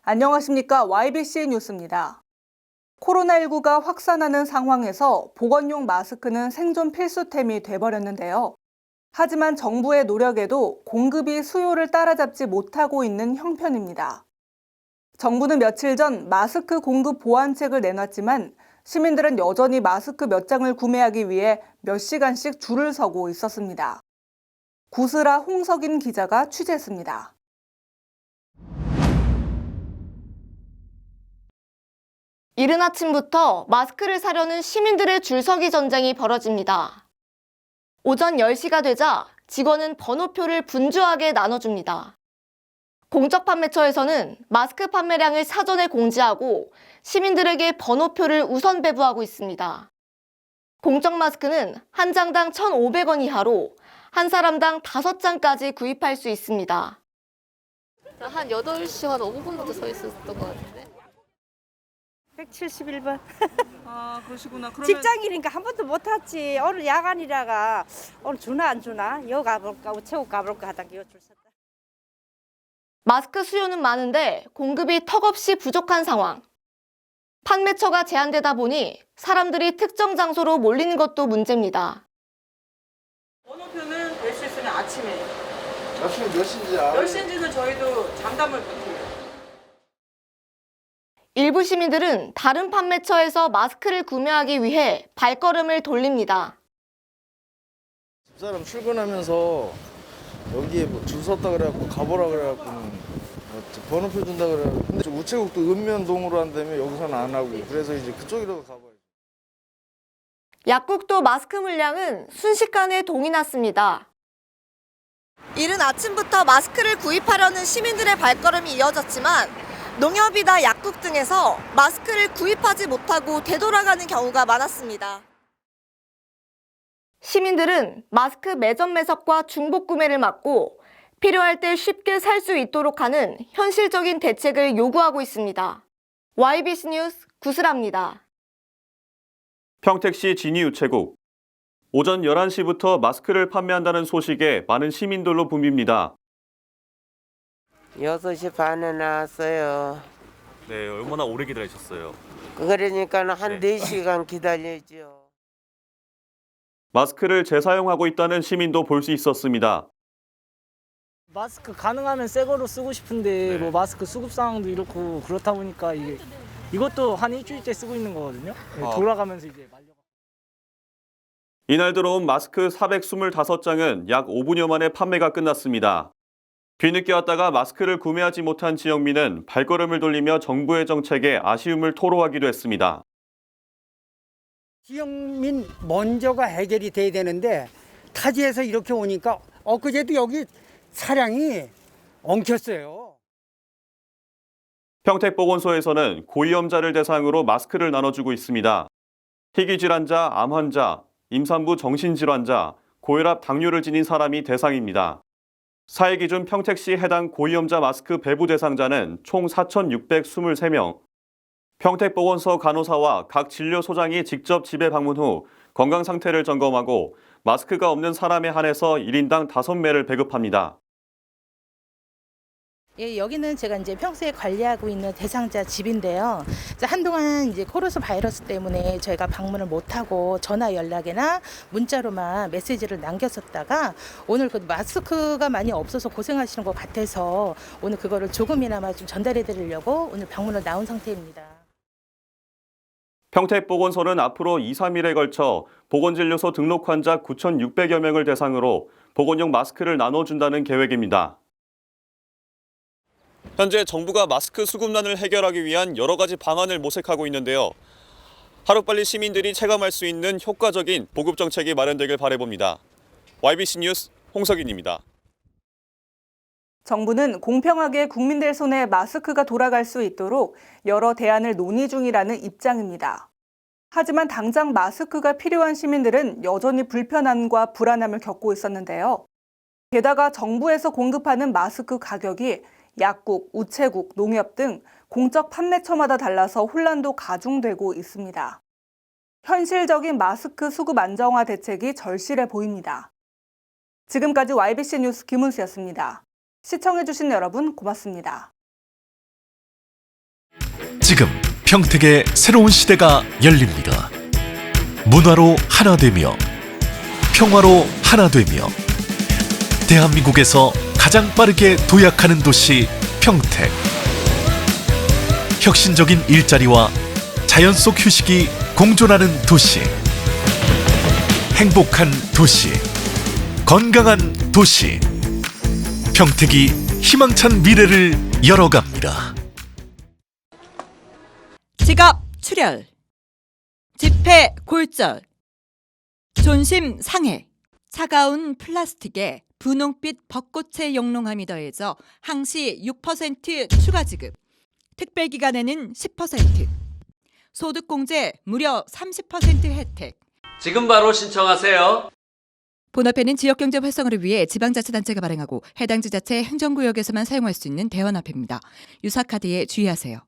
안녕하십니까. YBC 뉴스입니다. 코로나19가 확산하는 상황에서 보건용 마스크는 생존 필수템이 돼버렸는데요. 하지만 정부의 노력에도 공급이 수요를 따라잡지 못하고 있는 형편입니다. 정부는 며칠 전 마스크 공급 보완책을 내놨지만 시민들은 여전히 마스크 몇 장을 구매하기 위해 몇 시간씩 줄을 서고 있었습니다. 구슬아 홍석인 기자가 취재했습니다. 이른 아침부터 마스크를 사려는 시민들의 줄서기 전쟁이 벌어집니다. 오전 10시가 되자 직원은 번호표를 분주하게 나눠줍니다. 공적 판매처에서는 마스크 판매량을 사전에 공지하고 시민들에게 번호표를 우선 배부하고 있습니다. 공적 마스크는 한 장당 1,500원 이하로 한 사람당 5장까지 구입할 수 있습니다. 한 8시 한 5분부터 서 있었던 것 같은데. 171번. 아, 그러시구나. 직장이니까 한 번도 못 탔지. 오늘 야간이라가 오늘 주나 안 주나? 여 가볼까? 우체국 가볼까 하다가 여 줄 섰다. 마스크 수요는 많은데 공급이 턱없이 부족한 상황. 판매처가 제한되다 보니 사람들이 특정 장소로 몰리는 것도 문제입니다. 번호표는 될 수 있으면 아침에. 아침에 몇 시인지 알아요? 몇 시인지는 저희도 장담을 못해요. 일부 시민들은 다른 판매처에서 마스크를 구매하기 위해 발걸음을 돌립니다. 집사람 출근하면서 여기에 뭐 줄 섰다 그래갖고 가보라 그래갖고 번호표 준다 그래갖고 근데 우체국도 읍면동으로 한다며 여기서는 안 하고 그래서 이제 그쪽으로 가봐요. 약국도 마스크 물량은 순식간에 동이 났습니다. 이른 아침부터 마스크를 구입하려는 시민들의 발걸음이 이어졌지만 농협이나 약국 등에서 마스크를 구입하지 못하고 되돌아가는 경우가 많았습니다. 시민들은 마스크 매점 매석과 중복 구매를 막고 필요할 때 쉽게 살 수 있도록 하는 현실적인 대책을 요구하고 있습니다. YBC 뉴스 구슬아입니다. 평택시 진이우체국. 오전 11시부터 마스크를 판매한다는 소식에 많은 시민들로 붐빕니다. 6시 반에 나왔어요. 네, 얼마나 오래 기다리셨어요? 그러니까 한 네. 4시간 기다렸죠. 마스크를 재사용하고 있다는 시민도 볼 수 있었습니다. 마스크 가능하면 새 거로 쓰고 싶은데 네. 뭐 마스크 수급 상황도 이렇고 그렇다 보니까 이것도 한 일주일째 쓰고 있는 거거든요. 네, 돌아가면서 이제 말려. 이날 들어온 마스크 425장은 약 5분여 만에 판매가 끝났습니다. 뒤늦게 왔다가 마스크를 구매하지 못한 지역민은 발걸음을 돌리며 정부의 정책에 아쉬움을 토로하기도 했습니다. 지역민 먼저가 해결이 돼야 되는데 타지에서 이렇게 오니까 엊그제도 여기 차량이 엉켰어요. 평택보건소에서는 고위험자를 대상으로 마스크를 나눠주고 있습니다. 희귀질환자, 암환자, 임산부 정신질환자, 고혈압, 당뇨를 지닌 사람이 대상입니다. 사회 기준 평택시 해당 고위험자 마스크 배부 대상자는 총 4,623명. 평택보건소 간호사와 각 진료소장이 직접 집에 방문 후 건강 상태를 점검하고 마스크가 없는 사람에 한해서 1인당 5매를 배급합니다. 예, 여기는 제가 이제 평소에 관리하고 있는 대상자 집인데요. 한동안 이제 코로나 바이러스 때문에 저희가 방문을 못하고 전화 연락이나 문자로만 메시지를 남겼었다가 오늘 그 마스크가 많이 없어서 고생하시는 것 같아서 오늘 그거를 조금이나마 좀 전달해 드리려고 오늘 방문을 나온 상태입니다. 평택보건소는 앞으로 2, 3일에 걸쳐 보건진료소 등록 환자 9,600여 명을 대상으로 보건용 마스크를 나눠준다는 계획입니다. 현재 정부가 마스크 수급난을 해결하기 위한 여러 가지 방안을 모색하고 있는데요. 하루빨리 시민들이 체감할 수 있는 효과적인 보급 정책이 마련되길 바라봅니다. YBC 뉴스 홍석인입니다. 정부는 공평하게 국민들 손에 마스크가 돌아갈 수 있도록 여러 대안을 논의 중이라는 입장입니다. 하지만 당장 마스크가 필요한 시민들은 여전히 불편함과 불안함을 겪고 있었는데요. 게다가 정부에서 공급하는 마스크 가격이 약국, 우체국, 농협 등 공적 판매처마다 달라서 혼란도 가중되고 있습니다. 현실적인 마스크 수급 안정화 대책이 절실해 보입니다. 지금까지 YBC 뉴스 김은수였습니다. 시청해주신 여러분 고맙습니다. 지금 평택의 새로운 시대가 열립니다. 문화로 하나 되며 평화로 하나 되며 대한민국에서 가장 빠르게 도약하는 도시 평택. 혁신적인 일자리와 자연 속 휴식이 공존하는 도시. 행복한 도시. 건강한 도시. 평택이 희망찬 미래를 열어갑니다. 지갑 출혈, 지폐 골절, 존심 상해, 차가운 플라스틱에 분홍빛 벚꽃의 영롱함이 더해져 항시 6% 추가 지급, 특별 기간에는 10%, 소득공제 무려 30% 혜택. 지금 바로 신청하세요. 본화폐는 지역경제 활성화를 위해 지방자치단체가 발행하고 해당 지자체 행정구역에서만 사용할 수 있는 대환화폐입니다. 유사카드에 주의하세요.